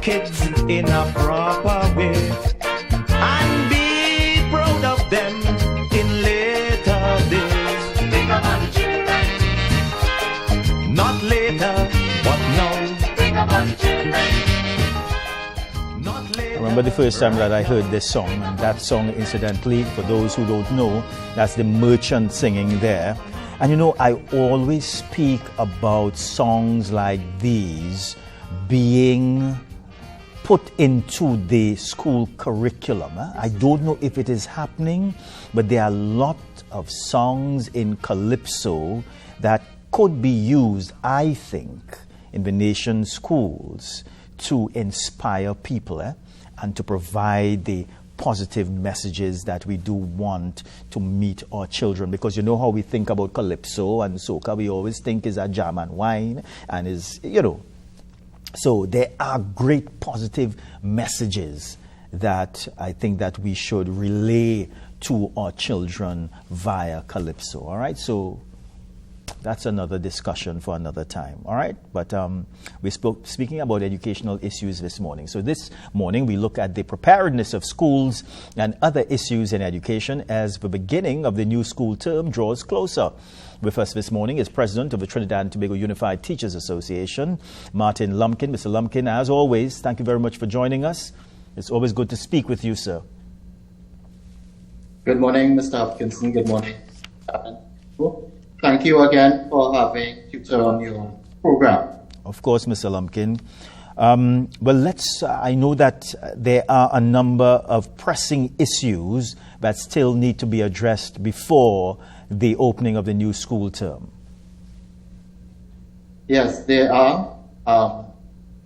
kids in a proper way and be proud of them in later days. Think about the children. Not later, but now. Think about the children. Not later. I remember the first time that I heard this song, and that song, incidentally, for those who don't know, that's the Merchant singing there. And you know, I always speak about songs like these being put into the school curriculum. I don't know if it is happening, but there are a lot of songs in Calypso that could be used, I think, in the nation's schools to inspire people and to provide the positive messages that we do want to meet our children. Because you know how we think about Calypso and soca, we always think is a jam and wine and is, you know. So there are great positive messages that I think that we should relay to our children via Calypso. All right, so that's another discussion for another time. All right, but we're speaking about educational issues this morning. So this morning we look at the preparedness of schools and other issues in education as the beginning of the new school term draws closer. With us this morning is President of the Trinidad and Tobago Unified Teachers Association, Martin Lumpkin. Mr. Lumpkin, as always, thank you very much for joining us. It's always good to speak with you, sir. Good morning, Mr. Hopkinson. Good morning. Thank you again for having TTUTA on your program. Of course, Mr. Lumpkin. Well, I know that there are a number of pressing issues that still need to be addressed before the opening of the new school term. Yes, there are.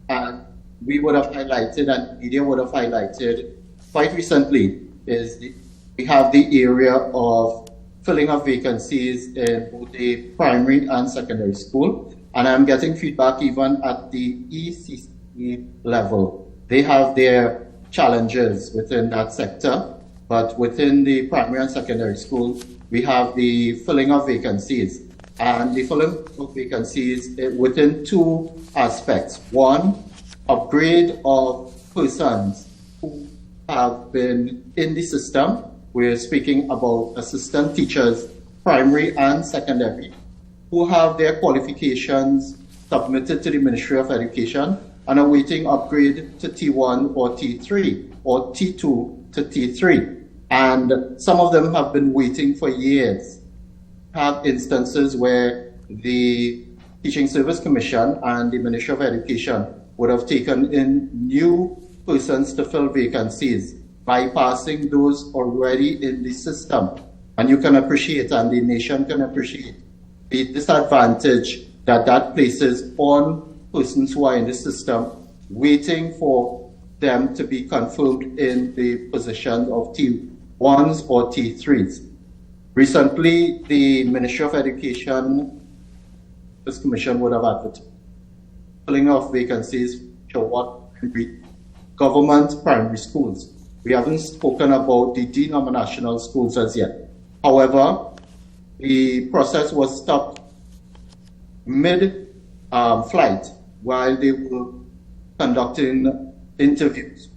And we would have highlighted, and media would have highlighted quite recently, we have the area of filling of vacancies in both the primary and secondary school. And I'm getting feedback even at the ECC level. They have their challenges within that sector, but within the primary and secondary school, we have the filling of vacancies. And the filling of vacancies within two aspects. One, upgrade of persons who have been in the system. We're speaking about assistant teachers, primary and secondary, who have their qualifications submitted to the Ministry of Education and are awaiting upgrade to T1 or T3 or T2 to T3. And some of them have been waiting for years. Have instances where the Teaching Service Commission and the Ministry of Education would have taken in new persons to fill vacancies, bypassing those already in the system. And you can appreciate, and the nation can appreciate, the disadvantage that places on persons who are in the system, waiting for them to be confirmed in the position of T1s or T3s. Recently, the Ministry of Education, this commission would have advertised filling of vacancies for what government primary schools. We haven't spoken about the denominational schools as yet. However, the process was stopped mid-flight while they were conducting interviews.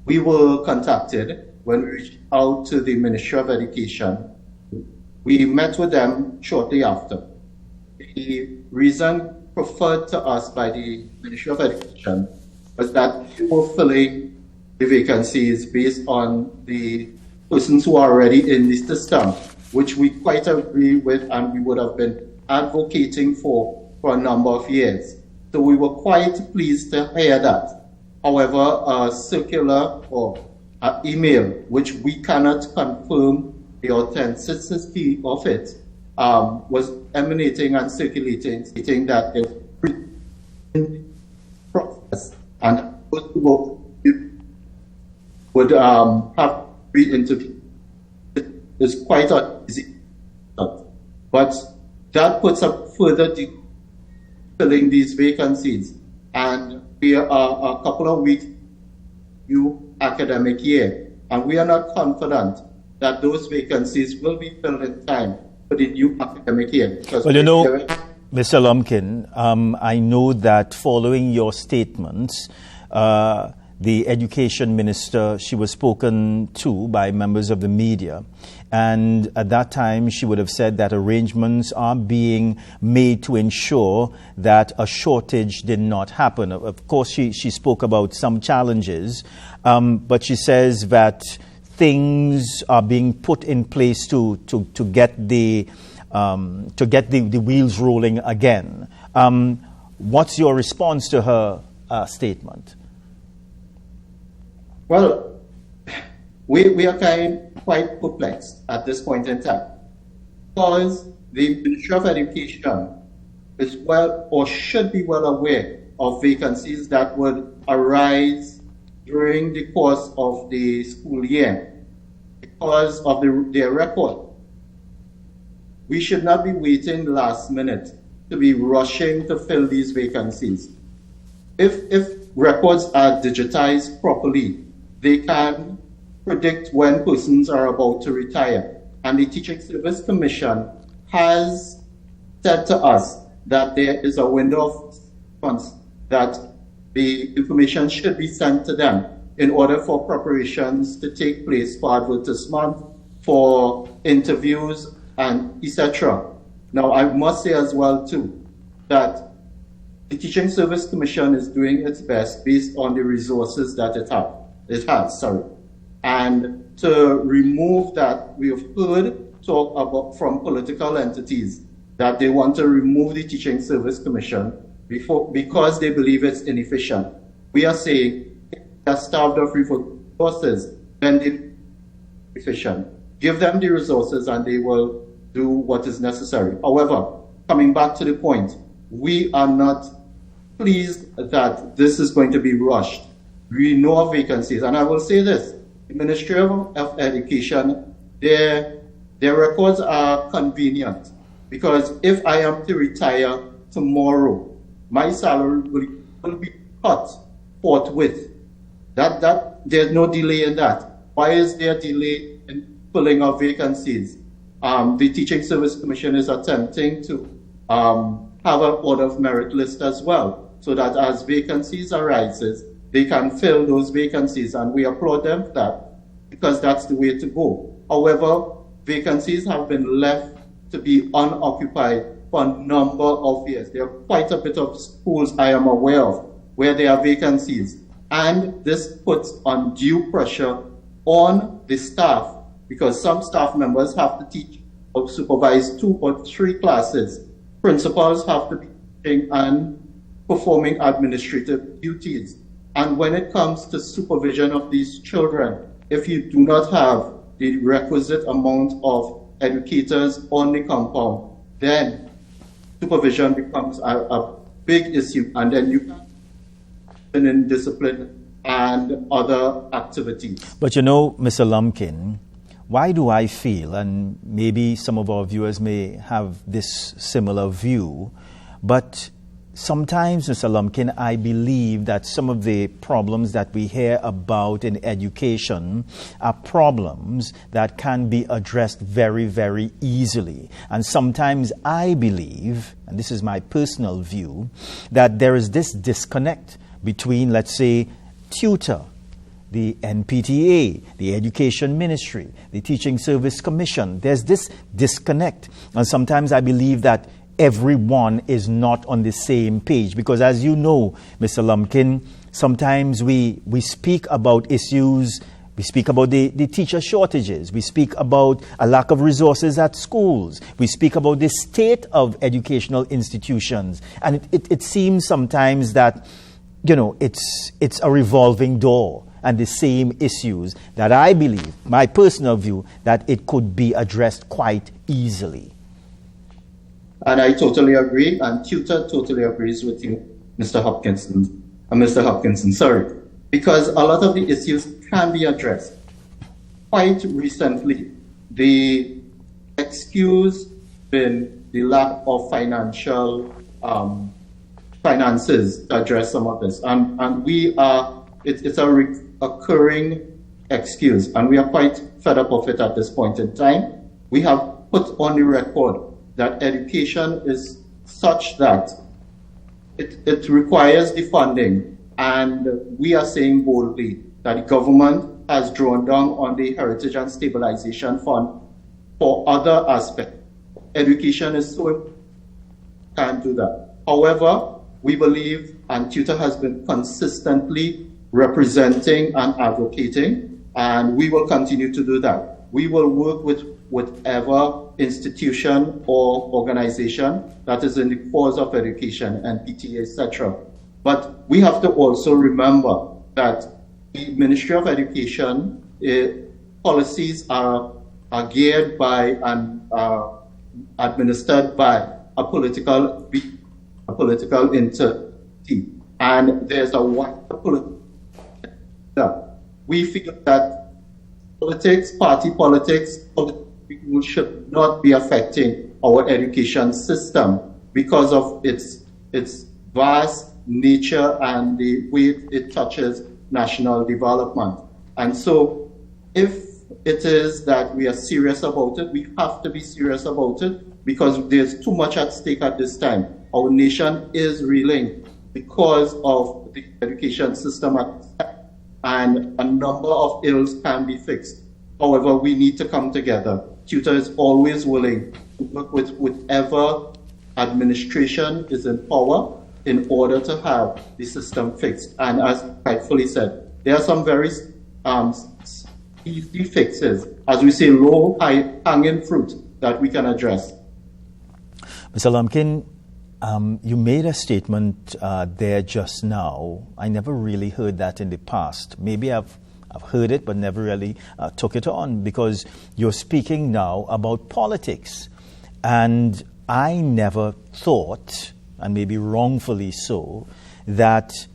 We were contacted when we reached out to the Ministry of Education. We met with them shortly after. The reason preferred to us by the Ministry of Education was that they were filling the vacancies based on the persons who are already in the system, which we quite agree with and we would have been advocating for a number of years. So we were quite pleased to hear that. However, a circular or an email, which we cannot confirm the authenticity of it, was emanating and circulating, stating that the process and would have re-interview. It's quite easy, but that puts up further filling these vacancies, and we are a couple of weeks new academic year, and we are not confident that those vacancies will be filled in time for the new academic year. Well, you know, Mr. Lumpkin, I know that following your statements, the education minister, she was spoken to by members of the media. And at that time, she would have said that arrangements are being made to ensure that a shortage did not happen. Of course, she spoke about some challenges, but she says that things are being put in place to get the wheels rolling again. What's your response to her statement? Well, we are quite perplexed at this point in time, because the Ministry of Education is well, or should be well aware of vacancies that would arise during the course of the school year because of their record. We should not be waiting last minute to be rushing to fill these vacancies. If records are digitized properly, they can predict when persons are about to retire. And the Teaching Service Commission has said to us that there is a window of months that the information should be sent to them in order for preparations to take place for advertisement, for interviews, and etc. Now, I must say as well, too, that the Teaching Service Commission is doing its best based on the resources that it has. And to remove that, we have heard talk about from political entities that they want to remove the Teaching Service Commission because they believe it's inefficient. We are saying they're starved of resources, then they're efficient. Give them the resources and they will do what is necessary. However, coming back to the point, we are not pleased that this is going to be rushed. We know of vacancies, and I will say this, the Ministry of Education, their records are convenient, because if I am to retire tomorrow, my salary will be cut forthwith. That there's no delay in that. Why is there delay in filling of vacancies? The Teaching Service Commission is attempting to have an order of merit list as well, so that as vacancies arises, they can fill those vacancies, and we applaud them for that, because that's the way to go. However, vacancies have been left to be unoccupied for a number of years. There are quite a bit of schools I am aware of where there are vacancies, and this puts undue pressure on the staff, because some staff members have to teach or supervise 2 or 3 classes. Principals have to be teaching and performing administrative duties. And when it comes to supervision of these children, if you do not have the requisite amount of educators on the compound, then supervision becomes a big issue, and then you can in discipline and other activities. But you know, Mr. Lumpkin, why do I feel, and maybe some of our viewers may have this similar view, but sometimes, Mr. Lumpkin, I believe that some of the problems that we hear about in education are problems that can be addressed very, very easily. And sometimes I believe, and this is my personal view, that there is this disconnect between, let's say, TTUTA, the NPTA, the Education Ministry, the Teaching Service Commission. There's this disconnect. And sometimes I believe that everyone is not on the same page, because as you know, Mr. Lumpkin, sometimes we speak about issues, we speak about the teacher shortages, we speak about a lack of resources at schools, we speak about the state of educational institutions, and it seems sometimes that, you know, it's a revolving door, and the same issues that I believe, my personal view, that it could be addressed quite easily. And I totally agree, and TTUTA totally agrees with you, Mr. Hopkinson, sorry. Because a lot of the issues can be addressed. Quite recently, the excuse been the lack of finances to address some of this. And it's a recurring excuse, and we are quite fed up of it at this point in time. We have put on the record that education is such that it requires the funding And we are saying boldly that the government has drawn down on the Heritage and Stabilization Fund for other aspects. Education is so important, can't do that. However, we believe, and TTUTA has been consistently representing and advocating, and we will continue to do that. We will work with whatever institution or organization that is in the cause of education, NPTA, etc. But we have to also remember that the Ministry of Education policies are geared by and administered by a political entity, and there's a wider political. We feel that party politics should not be affecting our education system because of its vast nature and the way it touches national development. And so if it is that we are serious about it, we have to be serious about it because there's too much at stake at this time. Our nation is reeling because of the education system at this time, and a number of ills can be fixed. However, we need to come together. TTUTA is always willing to work with whichever administration is in power in order to have the system fixed. And as rightfully said, there are some very easy fixes, as we say, low, hanging fruit that we can address. Mr. Lumpkin, you made a statement there just now. I never really heard that in the past. Maybe I've heard it, but never really took it on, because you're speaking now about politics. And I never thought, and maybe wrongfully so, that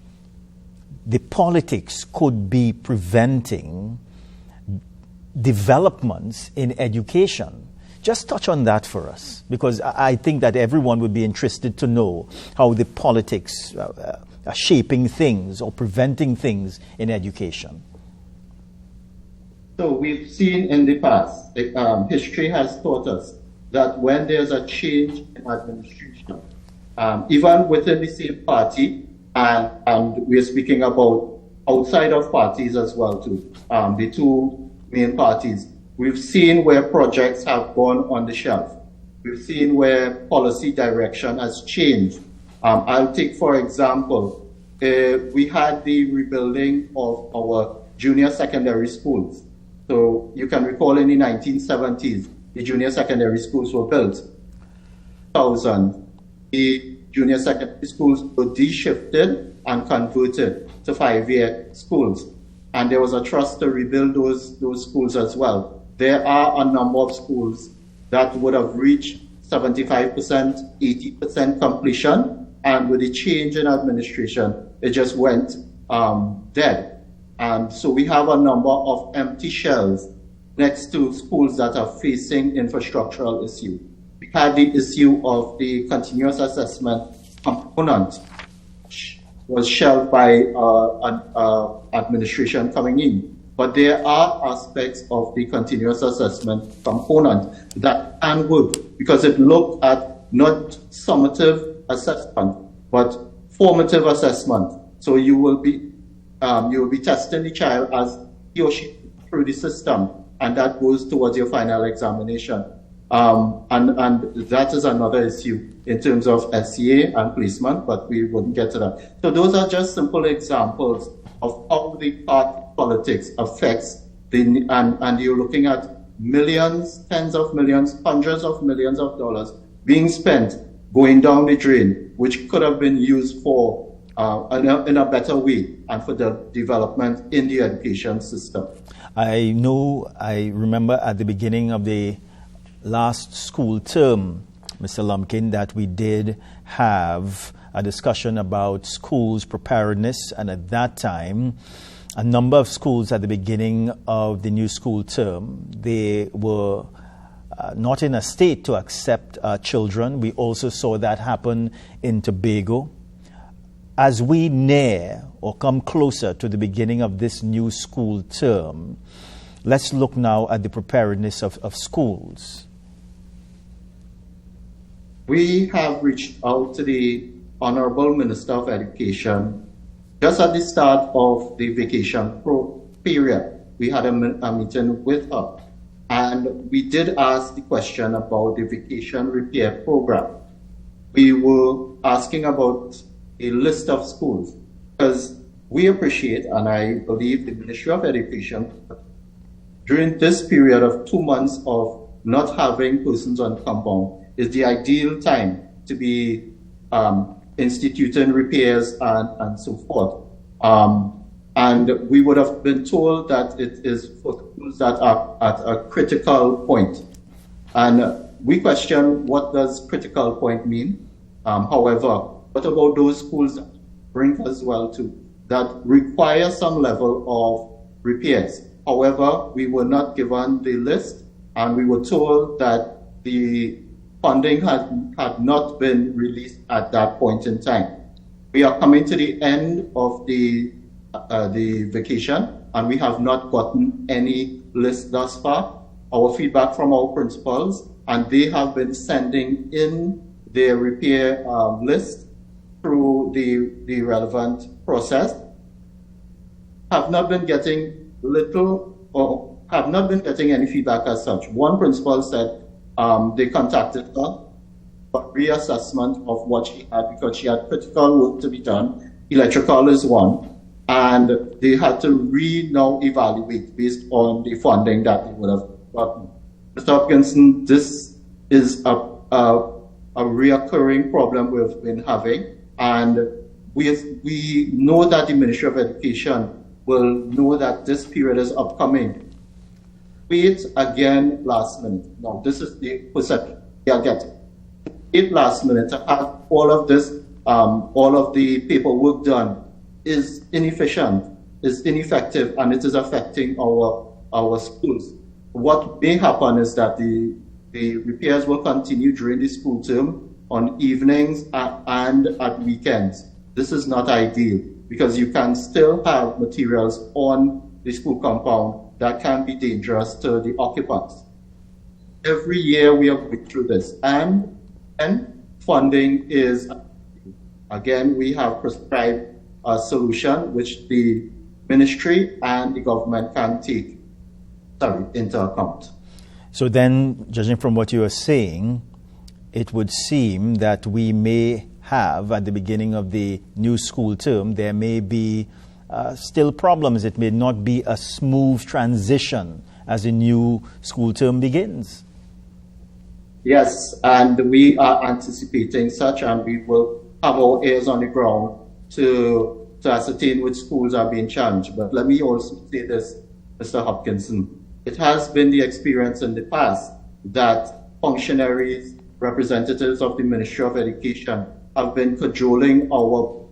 the politics could be preventing developments in education. Just touch on that for us, because I think that everyone would be interested to know how the politics are shaping things or preventing things in education. So we've seen in the past, history has taught us that when there's a change in administration, even within the same party, and we're speaking about outside of parties as well too, the two main parties, we've seen where projects have gone on the shelf. We've seen where policy direction has changed. I'll take, for example, we had the rebuilding of our junior secondary schools. So you can recall in the 1970s, the junior secondary schools were built. 2000, the junior secondary schools were de-shifted and converted to 5-year schools. And there was a trust to rebuild those schools as well. There are a number of schools that would have reached 75%, 80% completion, and with the change in administration, it just went dead. And so we have a number of empty shells next to schools that are facing infrastructural issues. We had the issue of the continuous assessment component, which was shelved by an administration coming in. But there are aspects of the continuous assessment component that can work, because it looked at not summative assessment, but formative assessment. So you will be testing the child as he or she through the system, and that goes towards your final examination. And that is another issue in terms of SCA and placement, but we wouldn't get to that. So those are just simple examples of how the party politics affects and you're looking at millions, tens of millions, hundreds of millions of dollars being spent going down the drain, which could have been used for in a better way and for the development in the education system. I remember at the beginning of the last school term, Mr. Lumpkin, that we did have a discussion about schools' preparedness, and at that time, a number of schools at the beginning of the new school term, they were not in a state to accept children. We also saw that happen in Tobago. As we near or come closer to the beginning of this new school term, let's look now at the preparedness of schools. We have reached out to the Honorable Minister of Education Just at the start of the vacation period, we had a meeting with her, and we did ask the question about the vacation repair program. We were asking about a list of schools, because we appreciate, and I believe the Ministry of Education, during this period of 2 months of not having persons on compound, is the ideal time to be instituting repairs and so forth. And we would have been told that it is for schools that are at a critical point. And we question, what does critical point mean? However, what about those schools that bring us well to, that require some level of repairs? However, we were not given the list, and we were told that the funding had not been released at that point in time. We are coming to the end of the vacation, and we have not gotten any list thus far. Our feedback from our principals, and they have been sending in their repair list through the relevant process, have not been getting have not been getting any feedback as such. One principal said they contacted her for reassessment of what she had, because she had critical work to be done. Electrical is one, and they had to now evaluate based on the funding that they would have gotten. Mr. Hopkinson, this is a reoccurring problem we've been having, and we know that the Ministry of Education will know that this period is upcoming. Wait again last minute. Now, this is the perception we are getting. Wait last minute to have all of this, all of the paperwork done is inefficient, is ineffective, and it is affecting our schools. What may happen is that the repairs will continue during the school term on evenings and at weekends. This is not ideal, because you can still have materials on the school compound that can be dangerous to the occupants. Every year we are going through this, and funding is, again, we have prescribed a solution which the ministry and the government can take into account. So then, judging from what you are saying, it would seem that we may have, at the beginning of the new school term, there may be still problems. It may not be a smooth transition as the new school term begins. Yes, and we are anticipating such, and we will have our ears on the ground to ascertain which schools are being challenged. But let me also say this, Mr. Hopkinson. It has been the experience in the past that functionaries, representatives of the Ministry of Education, have been cajoling our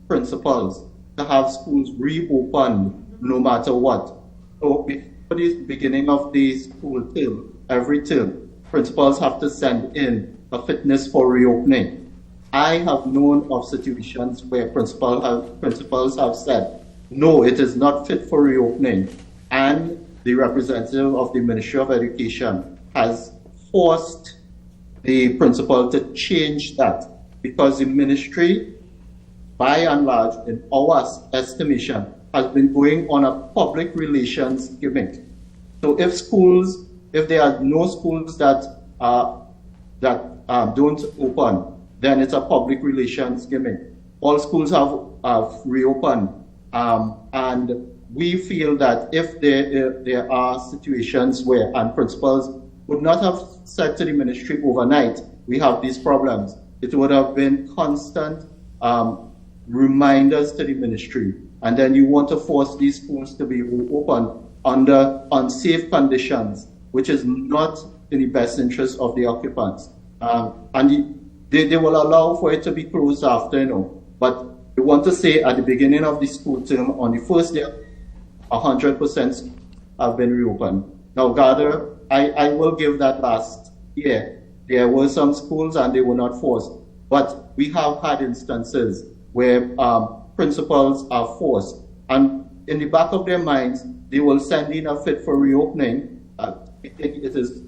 principals to have schools reopened no matter what. So before the beginning of the school term, every term, principals have to send in a fitness for reopening. I have known of situations where principals have said, no, it is not fit for reopening, and the representative of the Ministry of Education has forced the principal to change that, because the ministry, by and large, in our estimation, has been going on a public relations gimmick. So if there are no schools that don't open, then it's a public relations gimmick. All schools have reopened, and we feel that if there are situations where, and principals would not have said to the ministry overnight, we have these problems. It would have been constant reminders to the ministry. And then you want to force these schools to be open under unsafe conditions, which is not in the best interest of the occupants. And they will allow for it to be closed after, But we want to say at the beginning of the school term, on the first day, 100% have been reopened. Now, Gather, I will give that last year. There were some schools and they were not forced. But we have had instances where principals are forced. And in the back of their minds, they will send in a fit for reopening. It is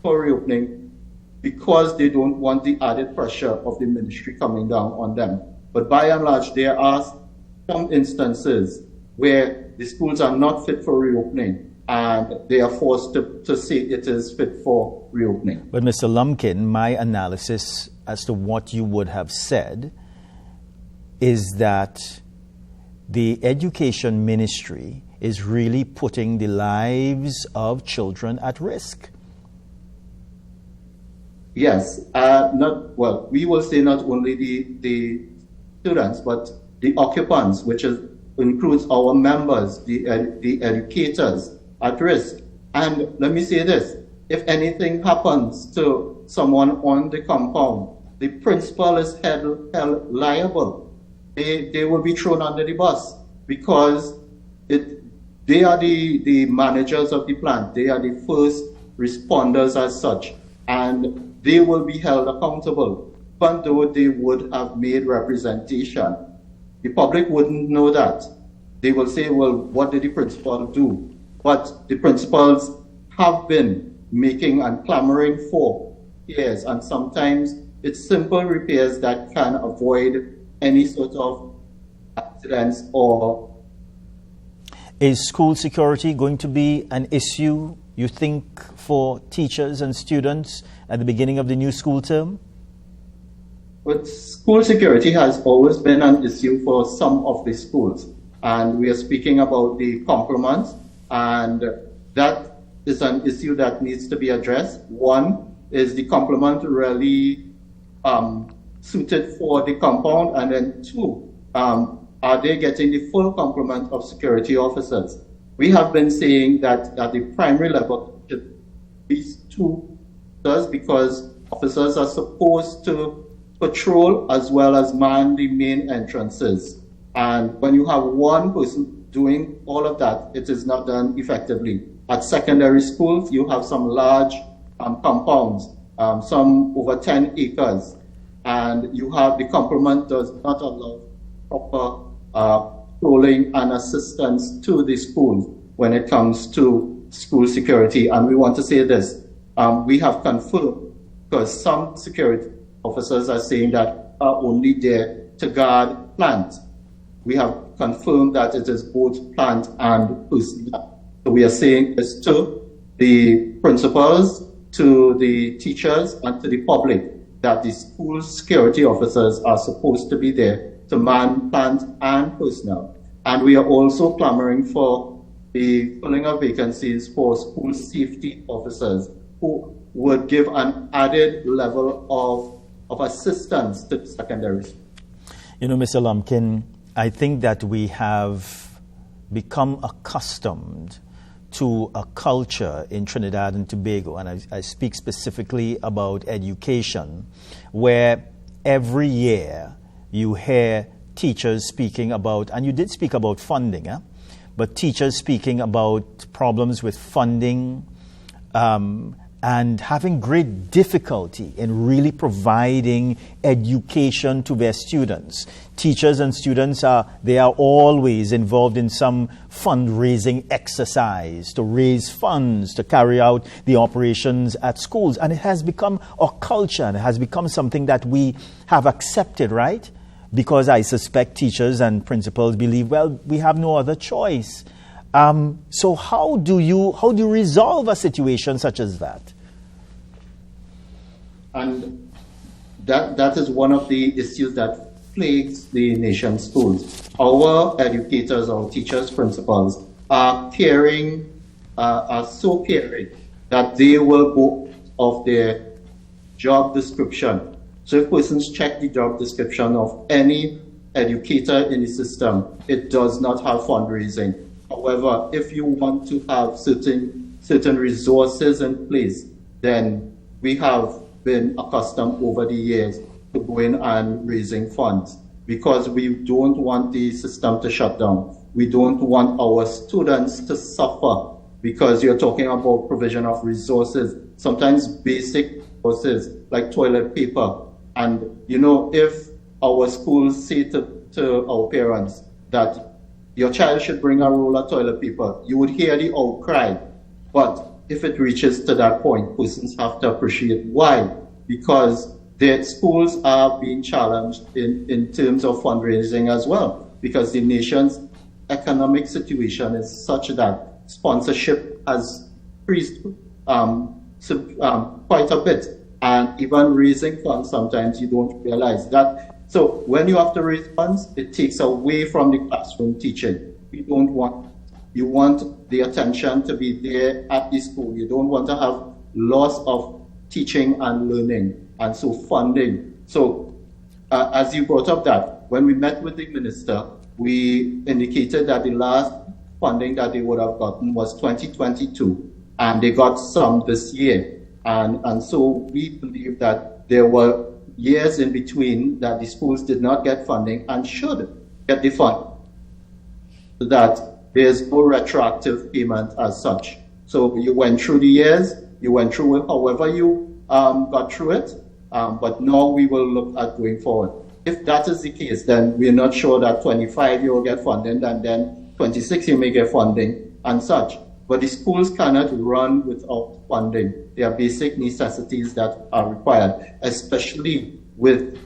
for reopening because they don't want the added pressure of the ministry coming down on them. But by and large, there are some instances where the schools are not fit for reopening and they are forced to say it is fit for reopening. But Mr. Lumpkin, my analysis as to what you would have said is that the education ministry is really putting the lives of children at risk. Yes, we will say not only the students, but the occupants, which includes our members, the educators at risk. And let me say this, if anything happens to someone on the compound, the principal is held liable. They will be thrown under the bus because they are the managers of the plant. They are the first responders as such, and they will be held accountable, even though they would have made representation. The public wouldn't know that. They will say, well, what did the principal do? But the principals have been making and clamoring for repairs, and sometimes it's simple repairs that can avoid any sort of accidents or... Is school security going to be an issue, you think, for teachers and students at the beginning of the new school term? But school security has always been an issue for some of the schools. And we are speaking about the complements, and that is an issue that needs to be addressed. One, is the complement really suited for the compound? And then two, are they getting the full complement of security officers? We have been saying that at the primary level, these two does, because officers are supposed to patrol as well as man the main entrances. And when you have one person doing all of that, it is not done effectively. At secondary schools, you have some large compounds, some over 10 acres, and you have the complement does not allow proper patrolling and assistance to the schools when it comes to school security. And we want to say this, we have confirmed, because some security officers are saying that are only there to guard plant. We have confirmed that it is both plant and personnel. So we are saying this to the principals, to the teachers, and to the public, that the school security officers are supposed to be there to man, plant, and personnel. And we are also clamoring for the filling of vacancies for school safety officers who would give an added level of assistance to secondary schools. You know, Mr. Lumpkin, I think that we have become accustomed to a culture in Trinidad and Tobago, and I speak specifically about education, where every year you hear teachers speaking about, and you did speak about funding, but teachers speaking about problems with funding and having great difficulty in really providing education to their students. Teachers and students are always involved in some fundraising exercise to raise funds to carry out the operations at schools. And it has become a culture, and it has become something that we have accepted, right? Because I suspect teachers and principals believe, well, we have no other choice. So how do you resolve a situation such as that? And that is one of the issues that plagues the nation's schools. Our educators, our teachers, principals are so caring that they will go off their job description. So if persons check the job description of any educator in the system, it does not have fundraising. However, if you want to have certain resources in place, then we have been accustomed over the years to going and raising funds, because we don't want the system to shut down. We don't want our students to suffer, because you're talking about provision of resources, sometimes basic resources like toilet paper. And, you know, if our schools say to our parents that your child should bring a roll of toilet paper, you would hear the outcry. But if it reaches to that point, persons have to appreciate why. Because their schools are being challenged in terms of fundraising as well. because the nation's economic situation is such that sponsorship has increased quite a bit. And even raising funds, sometimes you don't realize that. So when you have to raise funds, it takes away from the classroom teaching. You want the attention to be there at the school. You don't want to have loss of teaching and learning, and so funding. So as you brought up that, when we met with the minister, we indicated that the last funding that they would have gotten was 2022, and they got some this year. And so we believe that there were years in between that the schools did not get funding and should get the fund, so that there's no retroactive payment as such. So you went through the years, you went through it however you got through it, but now we will look at going forward. If that is the case, then we're not sure that 25 you will get funding, and then 26 you may get funding and such. But the schools cannot run without funding. There are basic necessities that are required, especially with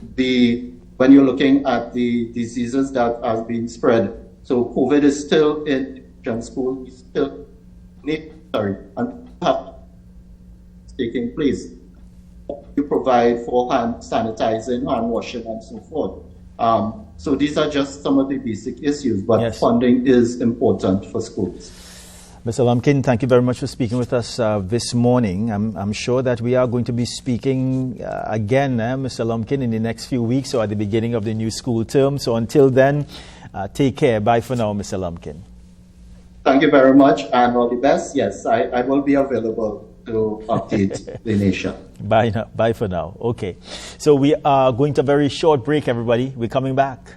when you're looking at the diseases that are being spread. So COVID is still in school, we still and have taking place. You provide for hand sanitizing, hand washing, and so forth. So these are just some of the basic issues, but yes, funding is important for schools. Mr. Lumpkin, thank you very much for speaking with us this morning. I'm sure that we are going to be speaking again, Mr. Lumpkin, in the next few weeks or at the beginning of the new school term. So until then, take care. Bye for now, Mr. Lumpkin. Thank you very much, and all the best. Yes, I will be available to update the nation. Bye for now. Okay. So we are going to a very short break, everybody. We're coming back.